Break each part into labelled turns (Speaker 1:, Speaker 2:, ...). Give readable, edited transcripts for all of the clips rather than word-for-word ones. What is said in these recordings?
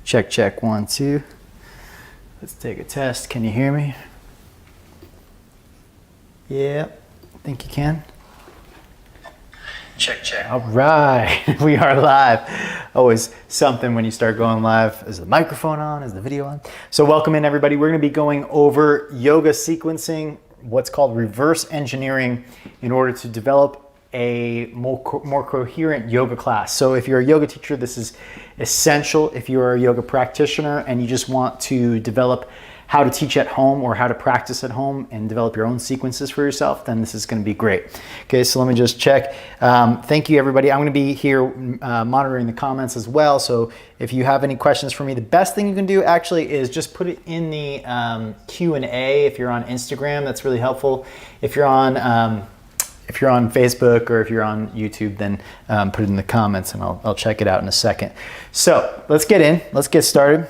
Speaker 1: Check, check, 1, 2. Let's take a test. Can you hear me? Yeah, I think you can. Check, check. All right, we are live. Always something when you start going live. Is the microphone on? Is the video on? So welcome in, everybody. We're going to be going over yoga sequencing, what's called reverse engineering, in order to develop a more coherent yoga class. So if you're a yoga teacher, this is essential. If you're a yoga practitioner and you just want to develop how to teach at home or how to practice at home and develop your own sequences for yourself, then this is going to be great. Okay, so let me just check. Thank you, everybody. I'm going to be here monitoring the comments as well. So if you have any questions for me, the best thing you can do actually is just put it in the Q&A. If you're on Instagram, that's really helpful. If you're on Facebook or if you're on YouTube, then put it in the comments and I'll check it out in a second. So let's get in. Let's get started.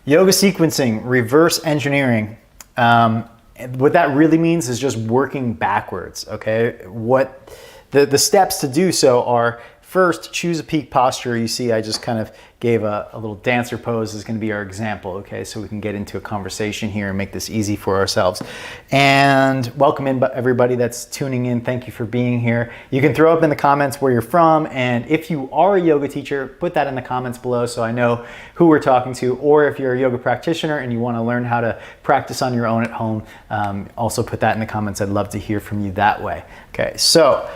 Speaker 1: Yoga sequencing, reverse engineering. What that really means is just working backwards, okay? What the steps to do so are: first, choose a peak posture. You see, I just kind of gave a little dancer pose is going to be our example, okay? So we can get into a conversation here and make this easy for ourselves. And welcome in everybody that's tuning in. Thank you for being here. You can throw up in the comments where you're from, and if you are a yoga teacher, put that in the comments below so I know who we're talking to. Or if you're a yoga practitioner and you want to learn how to practice on your own at home, also put that in the comments. I'd love to hear from you that way. Okay, so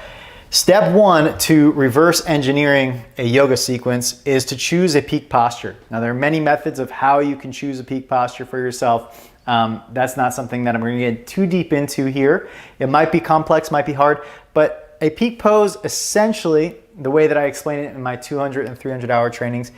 Speaker 1: step one to reverse engineering a yoga sequence is to choose a peak posture. Now, there are many methods of how you can choose a peak posture for yourself. That's not something that I'm going to get too deep into here. It might be complex, might be hard, but a peak pose, essentially, the way that I explain it in my 200 and 300 hour trainings,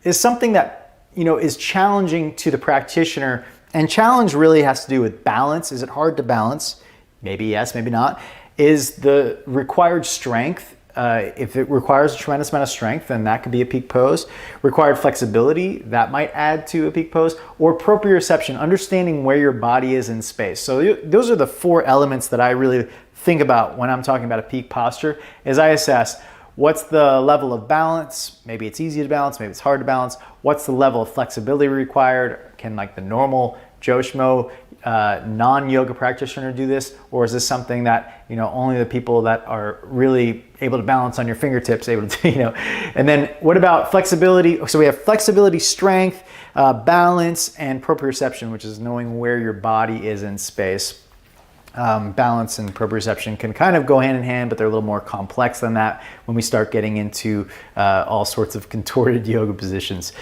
Speaker 1: is something that, is challenging to the practitioner. And challenge really has to do with balance. Is it hard to balance? Maybe yes, maybe not. Is the required strength, if it requires a tremendous amount of strength, then that could be a peak pose. Required flexibility, that might add to a peak pose. Or proprioception, understanding where your body is in space. So those are the four elements that I really think about when I'm talking about a peak posture, is I assess what's the level of balance. Maybe it's easy to balance, maybe it's hard to balance. What's the level of flexibility required? Can like the normal Joe Schmo non-yoga practitioner do this, or is this something that only the people that are really able to balance on your fingertips able to And then what about flexibility? So we have flexibility, strength, balance, and proprioception, which is knowing where your body is in space. Balance and proprioception can kind of go hand in hand, but they're a little more complex than that when we start getting into all sorts of contorted yoga positions.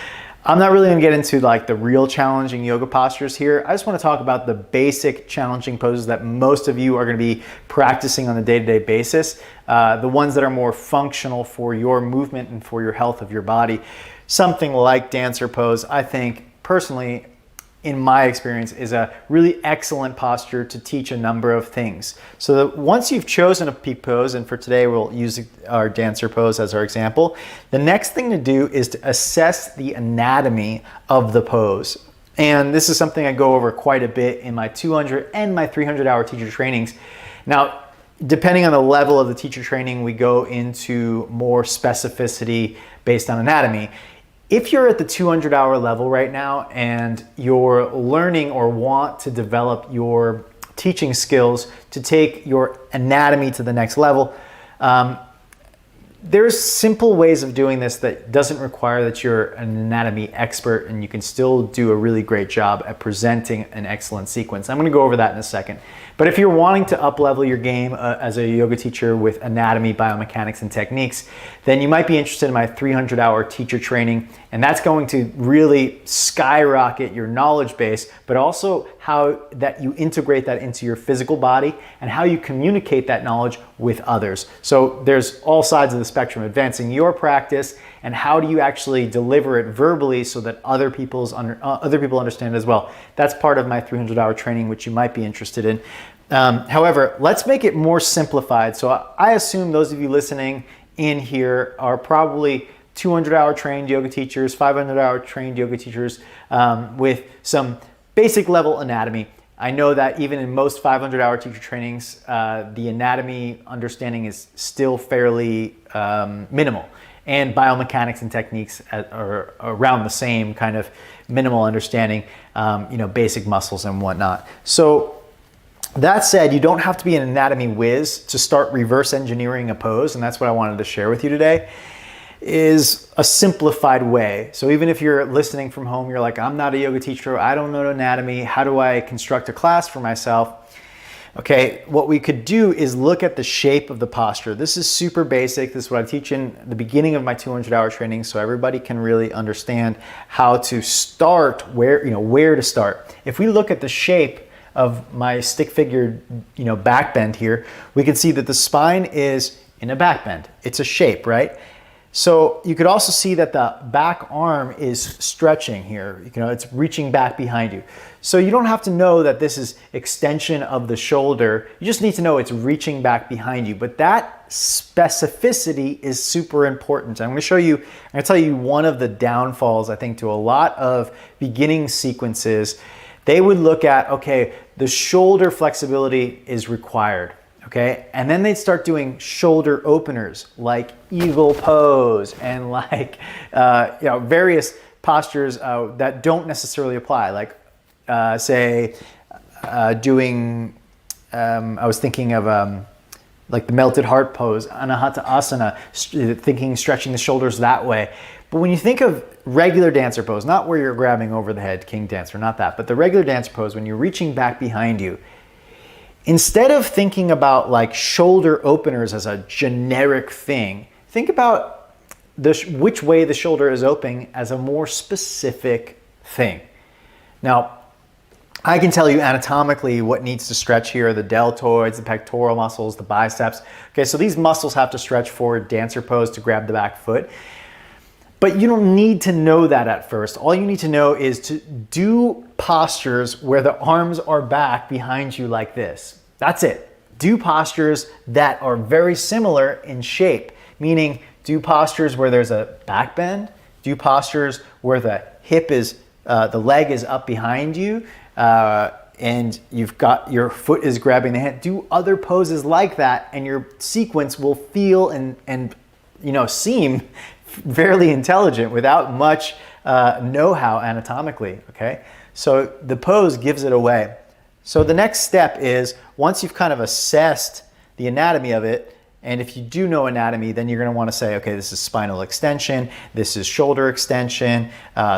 Speaker 1: I'm not really going to get into like the real challenging yoga postures here. I just want to talk about the basic challenging poses that most of you are going to be practicing on a day-to-day basis. The ones that are more functional for your movement and for your health of your body. Something like dancer pose, I think personally, in my experience, is a really excellent posture to teach a number of things. So that once you've chosen a peak pose, and for today we'll use our dancer pose as our example, the next thing to do is to assess the anatomy of the pose. And this is something I go over quite a bit in my 200 and my 300 hour teacher trainings. Now, depending on the level of the teacher training, we go into more specificity based on anatomy. If you're at the 200 hour level right now and you're learning or want to develop your teaching skills to take your anatomy to the next level, there's simple ways of doing this that doesn't require that you're an anatomy expert, and you can still do a really great job at presenting an excellent sequence. I'm going to go over that in a second. But if you're wanting to up-level your game as a yoga teacher with anatomy, biomechanics, and techniques, then you might be interested in my 300-hour teacher training, and that's going to really skyrocket your knowledge base, but also how that you integrate that into your physical body and how you communicate that knowledge with others. So there's all sides of the spectrum: advancing your practice, and how do you actually deliver it verbally so that other people understand it as well. That's part of my 300-hour training, which you might be interested in. However, let's make it more simplified. So I assume those of you listening in here are probably 200-hour trained yoga teachers, 500-hour trained yoga teachers with some basic level anatomy. I know that even in most 500-hour teacher trainings, the anatomy understanding is still fairly minimal. and biomechanics and techniques are around the same kind of minimal understanding, basic muscles and whatnot. So that said, you don't have to be an anatomy whiz to start reverse engineering a pose, and that's what I wanted to share with you today, is a simplified way. So even if you're listening from home, you're like, I'm not a yoga teacher, I don't know anatomy, how do I construct a class for myself? Okay, what we could do is look at the shape of the posture. This is super basic. This is what I teach in the beginning of my 200-hour training, so everybody can really understand how to start, where to start. If we look at the shape of my stick figure, back bend here, we can see that the spine is in a back bend. It's a shape, right? So you could also see that the back arm is stretching here. It's reaching back behind you. So you don't have to know that this is extension of the shoulder. You just need to know it's reaching back behind you. But that specificity is super important. I'm going to tell you one of the downfalls, I think, to a lot of beginning sequences. They would look at, okay, the shoulder flexibility is required, okay? And then they'd start doing shoulder openers like eagle pose and like, various postures that don't necessarily apply. Like, doing, I was thinking of like the melted heart pose, anahata asana, stretching the shoulders that way. But when you think of regular dancer pose, not where you're grabbing over the head, king dancer, not that, but the regular dancer pose, when you're reaching back behind you, instead of thinking about like shoulder openers as a generic thing, think about which way the shoulder is opening as a more specific thing. Now, I can tell you anatomically what needs to stretch here, the deltoids, the pectoral muscles, the biceps. Okay, so these muscles have to stretch for dancer pose to grab the back foot. But you don't need to know that at first. All you need to know is to do postures where the arms are back behind you like this. That's it. Do postures that are very similar in shape, meaning do postures where there's a back bend, do postures where the hip is, the leg is up behind you, and you've got your foot is grabbing the hand. Do other poses like that, and your sequence will feel and seem fairly intelligent without much know-how anatomically, okay? So the pose gives it away. So the next step is, once you've kind of assessed the anatomy of it, and if you do know anatomy, then you're gonna wanna say, okay, this is spinal extension, this is shoulder extension,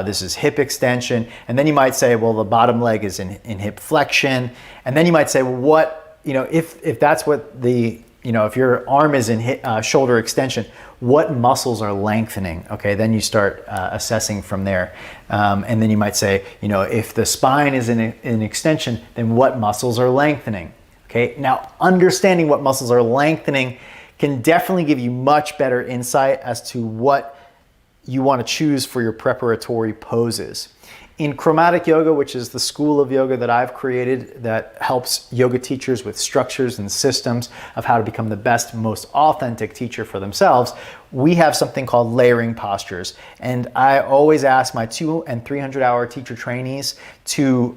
Speaker 1: this is hip extension, and then you might say, well, the bottom leg is in hip flexion, and then you might say, well, if that's what the, if your arm is in shoulder extension, what muscles are lengthening? Okay, then you start assessing from there. And then you might say, if the spine is in extension, then what muscles are lengthening? Okay, now understanding what muscles are lengthening can definitely give you much better insight as to what you want to choose for your preparatory poses. In Chromatic Yoga, which is the school of yoga that I've created that helps yoga teachers with structures and systems of how to become the best, most authentic teacher for themselves, we have something called layering postures. And I always ask my 200- and 300-hour teacher trainees to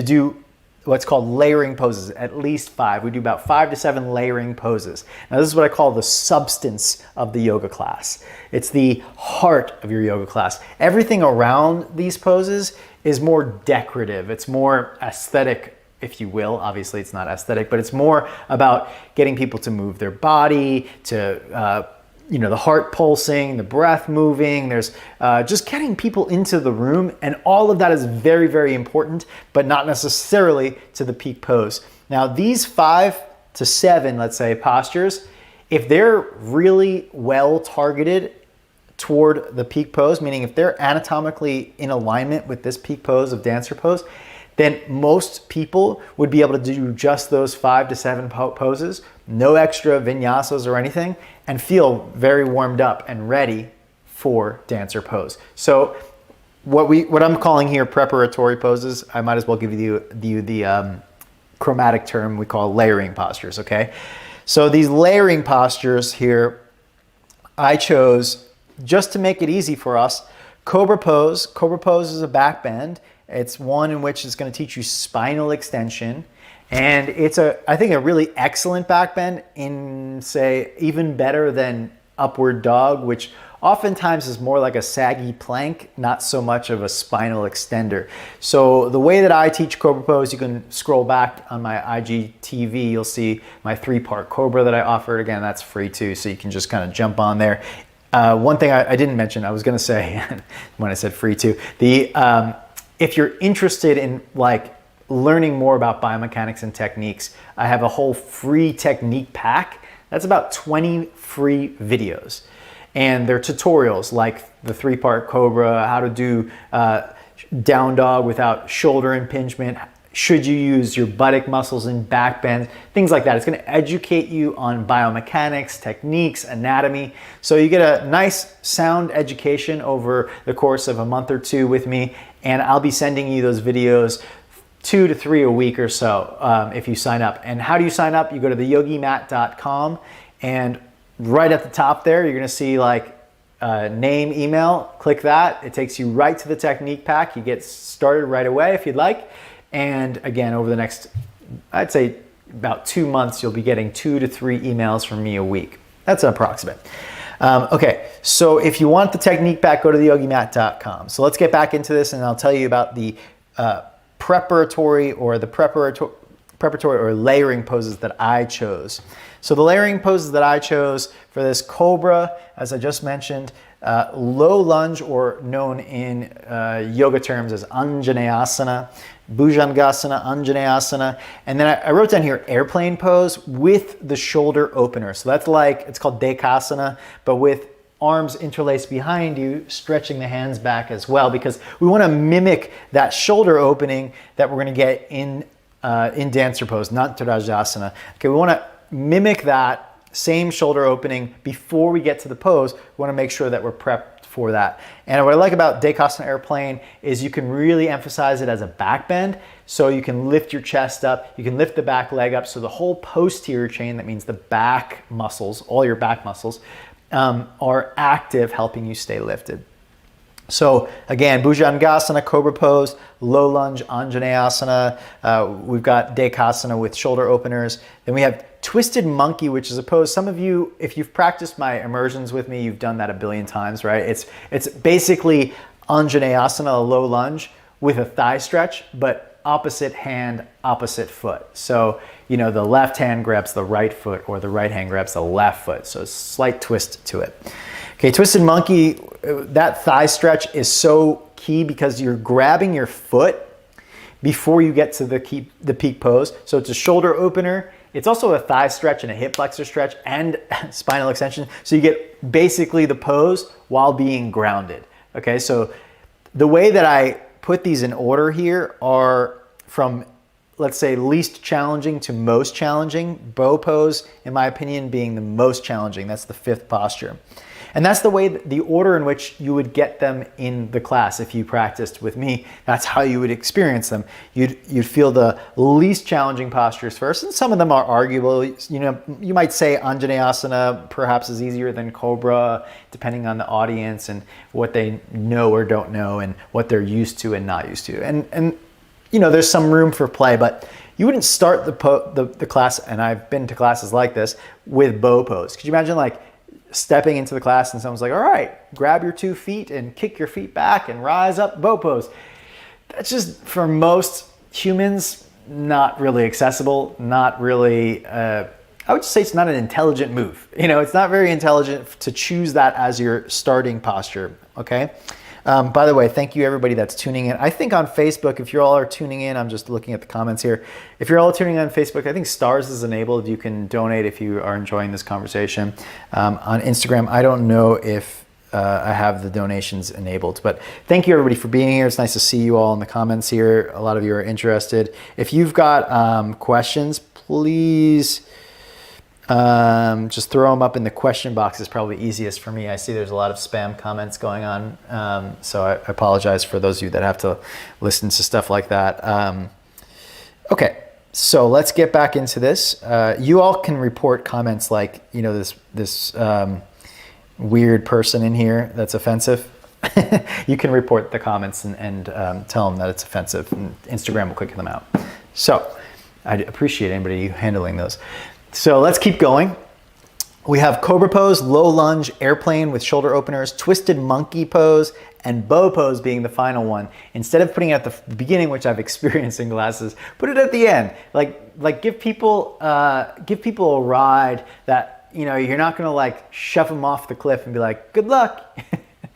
Speaker 1: do what's called layering poses, at least 5. We do about 5 to 7 layering poses. Now this is what I call the substance of the yoga class. It's the heart of your yoga class. Everything around these poses is more decorative. It's more aesthetic, if you will. Obviously it's not aesthetic, but it's more about getting people to move their body, to the heart pulsing, the breath moving. There's just getting people into the room, and all of that is very, very important, but not necessarily to the peak pose. Now these 5 to 7, let's say, postures, if they're really well targeted toward the peak pose, meaning if they're anatomically in alignment with this peak pose of dancer pose, then most people would be able to do just those 5 to 7 poses, no extra vinyasas or anything, and feel very warmed up and ready for dancer pose. So what I'm calling here preparatory poses, I might as well give you the chromatic term we call layering postures, okay? So these layering postures here, I chose just to make it easy for us. Cobra pose. Cobra pose is a back bend. It's one in which it's going to teach you spinal extension. And it's I think a really excellent back bend, in say even better than upward dog, which oftentimes is more like a saggy plank, not so much of a spinal extender. So the way that I teach Cobra Pose, you can scroll back on my IGTV, you'll see my 3-part Cobra that I offered. Again, that's free too, so you can just kind of jump on there. One thing I didn't mention, I was gonna say, when I said free too, if you're interested in like learning more about biomechanics and techniques, I have a whole free technique pack. That's about 20 free videos. And they're tutorials like the 3-part Cobra, how to do down dog without shoulder impingement, should you use your buttock muscles and back bends, things like that. It's gonna educate you on biomechanics, techniques, anatomy. So you get a nice sound education over the course of a month or 2 with me, and I'll be sending you those videos 2 to 3 a week or so if you sign up. And how do you sign up? You go to theyogimat.com, and right at the top there, you're gonna see like name, email, click that. It takes you right to the technique pack. You get started right away if you'd like. And again, over the next, I'd say about 2 months, you'll be getting 2 to 3 emails from me a week. That's an approximate. Okay, so if you want the technique pack, go to theyogimat.com. So let's get back into this, and I'll tell you about the preparatory or layering poses that I chose. So the layering poses that I chose for this Cobra, as I just mentioned, low lunge, or known in yoga terms as Anjaneyasana, Bhujangasana, Anjaneyasana, and then I wrote down here airplane pose with the shoulder opener. So that's like, it's called Dekasana, but with arms interlaced behind you, stretching the hands back as well, because we want to mimic that shoulder opening that we're going to get in dancer pose, not Natarajasana. Okay, we want to mimic that same shoulder opening before we get to the pose. We want to make sure that we're prepped for that. And what I like about Dekasana airplane is you can really emphasize it as a back bend. So you can lift your chest up, you can lift the back leg up. So the whole posterior chain, that means the back muscles, all your back muscles, are active, helping you stay lifted. So again, Bhujangasana, Cobra pose, low lunge, Anjaneyasana. We've got Dekasana with shoulder openers. Then we have Twisted Monkey, which is a pose. Some of you, if you've practiced my immersions with me, you've done that a billion times, right? It's basically Anjaneyasana, a low lunge with a thigh stretch, but opposite hand, opposite foot. So, you know, the left hand grabs the right foot, or the right hand grabs the left foot. So a slight twist to it. Okay, Twisted Monkey, that thigh stretch is so key because you're grabbing your foot before you get to the peak pose. So it's a shoulder opener. It's also a thigh stretch and a hip flexor stretch and spinal extension. So you get basically the pose while being grounded. Okay, so the way that I put these in order here are from, let's say, least challenging to most challenging. Bow pose, in my opinion, being the most challenging. That's the 5th posture. And that's the way, the order in which you would get them in the class. If you practiced with me, that's how you would experience them. You'd feel the least challenging postures first, and some of them are arguable. You know, you might say Anjaneyasana perhaps is easier than Cobra, depending on the audience and what they know or don't know, and what they're used to and not used to. And you know, there's some room for play, but you wouldn't start the class, and I've been to classes like this, with bow pose. Could you imagine like stepping into the class and someone's like, all right, grab your 2 feet and kick your feet back and rise up, bow pose? That's just, for most humans, not really accessible, not really, I would just say it's not an intelligent move. You know, it's not very intelligent to choose that as your starting posture, okay? By the way, thank you everybody that's tuning in. I think on Facebook, if you all are tuning in, I'm just looking at the comments here. If you're all tuning in on Facebook, I think stars is enabled. You can donate if you are enjoying this conversation. On Instagram, I don't know if I have the donations enabled, but thank you everybody for being here. It's nice to see you all in the comments here. A lot of you are interested. If you've got questions, please just throw them up in the question box. Is probably easiest for me. I see there's a lot of spam comments going on, so I apologize for those of you that have to listen to stuff like that. Okay, so let's get back into this. You all can report comments like, you know, this weird person in here that's offensive. You can report the comments and tell them that it's offensive, and Instagram will kick them out. So I'd appreciate anybody handling those. So let's keep going. We have cobra pose, low lunge, airplane with shoulder openers, twisted monkey pose, and bow pose being the final one. Instead of putting it at the beginning, which I've experienced in classes, put it at the end. Like give people a ride that, you know, you're not gonna like shove them off the cliff and be like, good luck.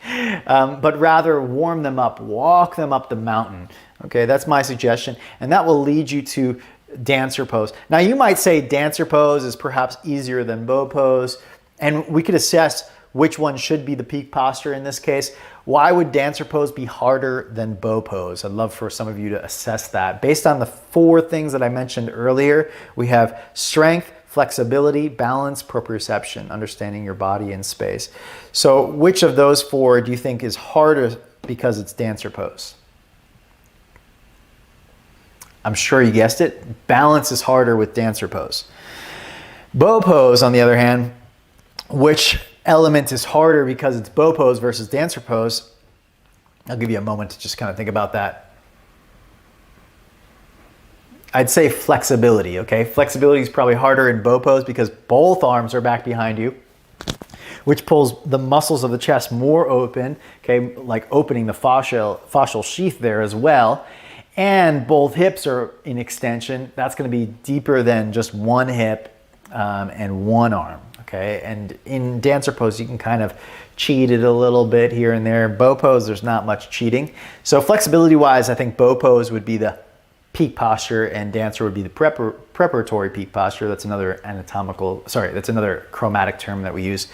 Speaker 1: But rather warm them up, walk them up the mountain. Okay, that's my suggestion. And that will lead you to dancer pose. Now you might say dancer pose is perhaps easier than bow pose, and we could assess which one should be the peak posture in this case. Why would dancer pose be harder than bow pose? I'd love for some of you to assess that. Based on the 4 things that I mentioned earlier, we have strength, flexibility, balance, proprioception, understanding your body in space. So which of those 4 do you think is harder because it's dancer pose? I'm sure you guessed it. Balance is harder with dancer pose. Bow pose, on the other hand, which element is harder because it's bow pose versus dancer pose? I'll give you a moment to just kind of think about that. I'd say flexibility, okay? Flexibility is probably harder in bow pose because both arms are back behind you, which pulls the muscles of the chest more open, okay? Like opening the fascial sheath there as well. And both hips are in extension. That's going to be deeper than just one hip and one arm, okay? And in dancer pose, you can kind of cheat it a little bit here and there. Bow pose, there's not much cheating. So flexibility-wise, I think bow pose would be the peak posture and dancer would be the preparatory peak posture. That's another that's another chromatic term that we use.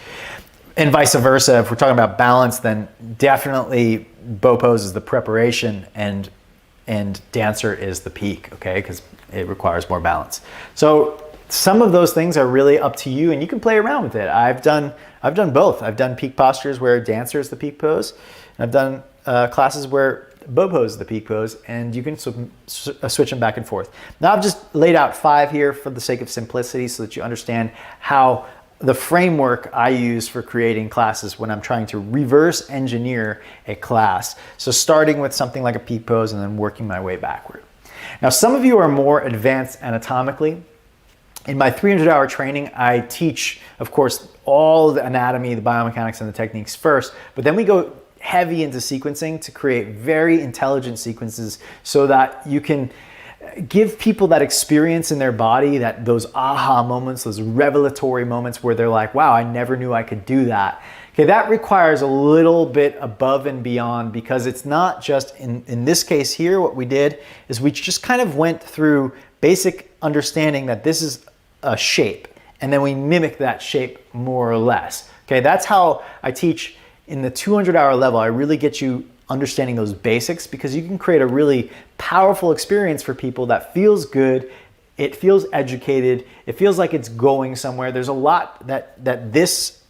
Speaker 1: And vice versa, if we're talking about balance, then definitely bow pose is the preparation and dancer is the peak, okay? Because it requires more balance. So some of those things are really up to you and you can play around with it. I've done both. I've done peak postures where dancer is the peak pose. And I've done classes where bow pose is the peak pose, and you can switch them back and forth. Now I've just laid out 5 here for the sake of simplicity so that you understand how the framework I use for creating classes when I'm trying to reverse engineer a class. So starting with something like a peak pose and then working my way backward. Now some of you are more advanced anatomically. In my 300-hour training, I teach, of course, all the anatomy, the biomechanics, and the techniques first, but then we go heavy into sequencing to create very intelligent sequences so that you can give people that experience in their body, that those aha moments, those revelatory moments where they're like, wow, I never knew I could do that. Okay, that requires a little bit above and beyond because it's not just, in this case here, what we did is we just kind of went through basic understanding that this is a shape, and then we mimic that shape more or less. Okay, that's how I teach in the 200-hour level. I really get you understanding those basics because you can create a really powerful experience for people that feels good, it feels educated, it feels like it's going somewhere. There's a lot that this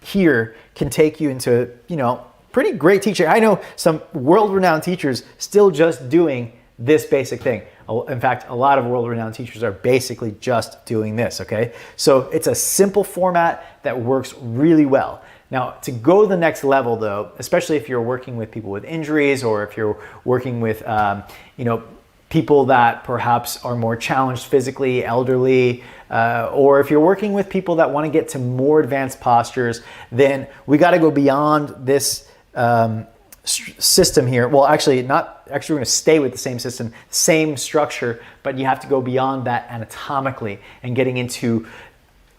Speaker 1: here can take you into, you know, pretty great teaching. I know some world-renowned teachers still just doing this basic thing. In fact, a lot of world-renowned teachers are basically just doing this, okay? So it's a simple format that works really well. Now, to go the next level though, especially if you're working with people with injuries or if you're working with, people that perhaps are more challenged physically, elderly, or if you're working with people that want to get to more advanced postures, then we got to go beyond this system here. Well, actually, we're going to stay with the same system, same structure, but you have to go beyond that anatomically and getting into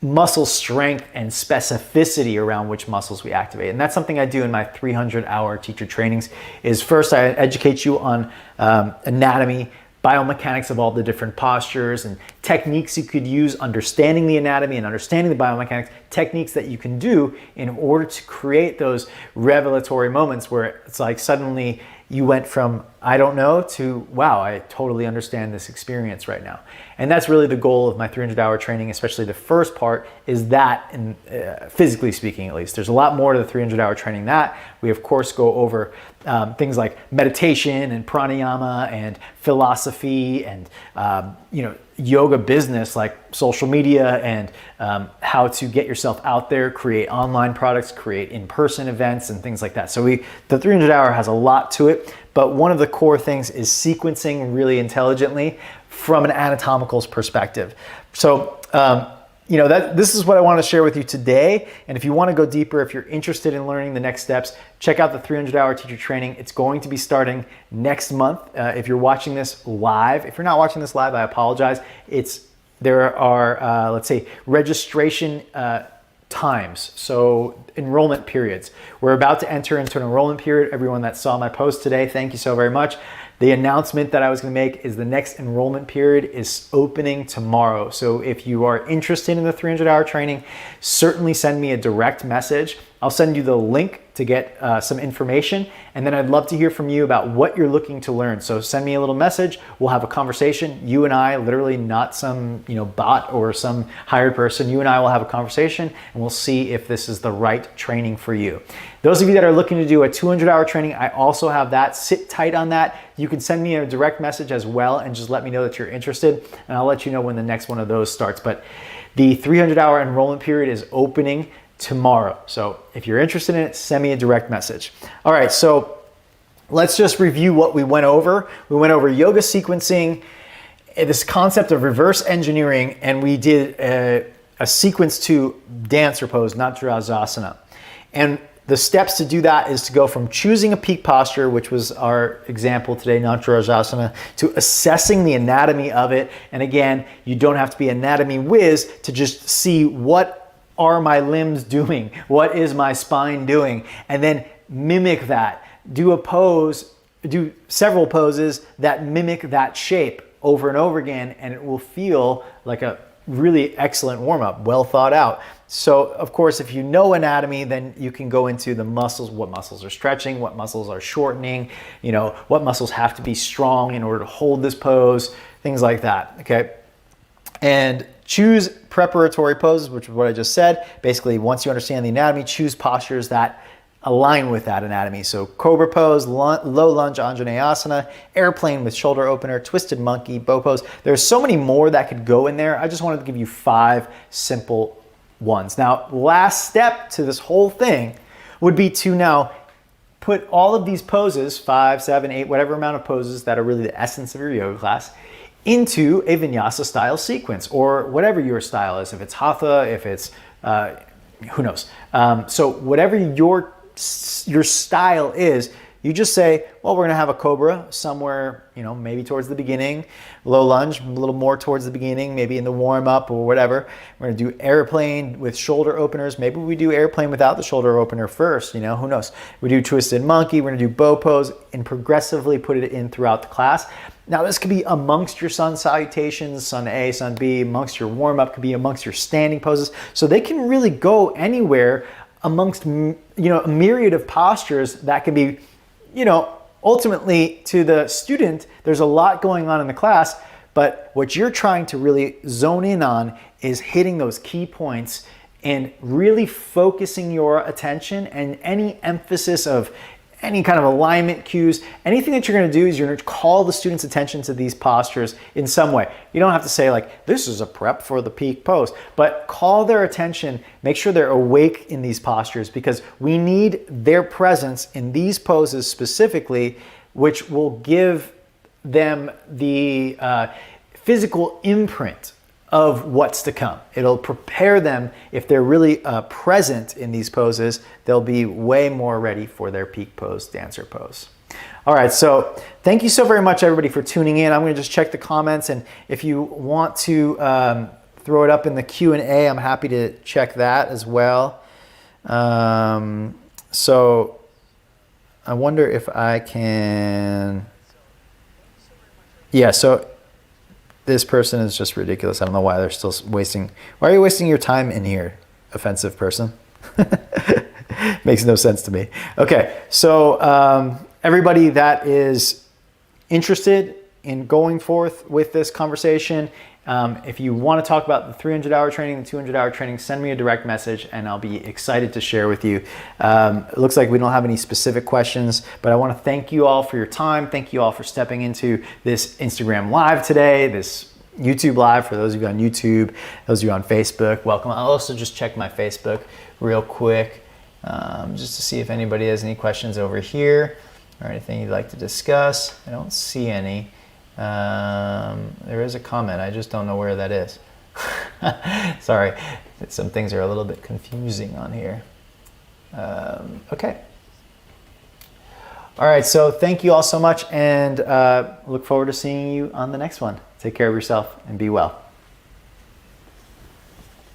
Speaker 1: muscle strength and specificity around which muscles we activate. And that's something I do in my 300-hour teacher trainings. Is first I educate you on anatomy, biomechanics of all the different postures and techniques you could use, understanding the anatomy and understanding the biomechanics, techniques that you can do in order to create those revelatory moments where it's like suddenly you went from I don't know to wow, I totally understand this experience right now. And that's really the goal of my 300-hour training, especially the first part, is that, in, physically speaking at least. There's a lot more to the 300-hour training that. We, of course, go over things like meditation and pranayama and philosophy and, yoga business like social media and how to get yourself out there, create online products, create in-person events and things like that. So the 300-hour has a lot to it, but one of the core things is sequencing really intelligently from an anatomical perspective. So, this is what I want to share with you today. And if you want to go deeper, if you're interested in learning the next steps, check out the 300-hour teacher training. It's going to be starting next month. If you're watching this live, if you're not watching this live, I apologize. There are, let's say, registration times, so enrollment periods. We're about to enter into an enrollment period. Everyone that saw my post today, thank you so very much. The announcement that I was going to make is the next enrollment period is opening tomorrow. So if you are interested in the 300-hour training, certainly send me a direct message. I'll send you the link to get some information, and then I'd love to hear from you about what you're looking to learn. So send me a little message. We'll have a conversation. You and I, literally not some bot or some hired person. You and I will have a conversation, and we'll see if this is the right training for you. Those of you that are looking to do a 200-hour training, I also have that. Sit tight on that. You can send me a direct message as well, and just let me know that you're interested, and I'll let you know when the next one of those starts. But the 300-hour enrollment period is opening tomorrow. So if you're interested in it, send me a direct message. All right, so let's just review what we went over. We went over yoga sequencing, this concept of reverse engineering, and we did a sequence to dancer pose, Natarajasana. And the steps to do that is to go from choosing a peak posture, which was our example today, Natarajasana, to assessing the anatomy of it. And again, you don't have to be anatomy whiz to just see what are my limbs doing? What is my spine doing? And then mimic that. Do a pose, do several poses that mimic that shape over and over again, and it will feel like a really excellent warm-up, well thought out. So of course, if you know anatomy, then you can go into the muscles, what muscles are stretching, what muscles are shortening, what muscles have to be strong in order to hold this pose, things like that, okay? And choose preparatory poses, which is what I just said. Basically, once you understand the anatomy, choose postures that align with that anatomy. So cobra pose, low lunge Anjaneyasana, airplane with shoulder opener, twisted monkey, bow pose. There's so many more that could go in there. I just wanted to give you 5 simple ones. Now, last step to this whole thing would be to now put all of these poses, 5, 7, 8, whatever amount of poses that are really the essence of your yoga class, into a vinyasa style sequence, or whatever your style is. If it's hatha, if it's, who knows. So whatever your style is, you just say, well, we're gonna have a cobra somewhere, maybe towards the beginning, low lunge, a little more towards the beginning, maybe in the warm up or whatever. We're gonna do airplane with shoulder openers. Maybe we do airplane without the shoulder opener first, who knows. We do twisted monkey, we're gonna do bow pose, and progressively put it in throughout the class. Now this could be amongst your sun salutations, sun A, sun B, amongst your warm up, could be amongst your standing poses. So they can really go anywhere amongst, a myriad of postures that can be, ultimately to the student, there's a lot going on in the class, but what you're trying to really zone in on is hitting those key points and really focusing your attention, and any emphasis of any kind of alignment cues, anything that you're going to do is you're going to call the student's attention to these postures in some way. You don't have to say like, this is a prep for the peak pose, but call their attention, make sure they're awake in these postures, because we need their presence in these poses specifically, which will give them the physical imprint of what's to come. It'll prepare them. If they're really present in these poses, they'll be way more ready for their peak pose, dancer pose. All right, so thank you so very much, everybody, for tuning in. I'm gonna just check the comments, and if you want to throw it up in the Q&A, I'm happy to check that as well. So I wonder if I can, yeah, so this person is just ridiculous. I don't know why they're still wasting. Why are you wasting your time in here, offensive person? Makes no sense to me. Okay, so everybody that is interested in going forth with this conversation, if you want to talk about the 300-hour training, the 200-hour training, send me a direct message and I'll be excited to share with you. It looks like we don't have any specific questions, but I want to thank you all for your time. Thank you all for stepping into this Instagram Live today, this YouTube Live for those of you on YouTube, those of you on Facebook. Welcome. I'll also just check my Facebook real quick just to see if anybody has any questions over here or anything you'd like to discuss. I don't see any. There is a comment. I just don't know where that is. Sorry, some things are a little bit confusing on here. Okay. All right, so thank you all so much, and look forward to seeing you on the next one. Take care of yourself and be well.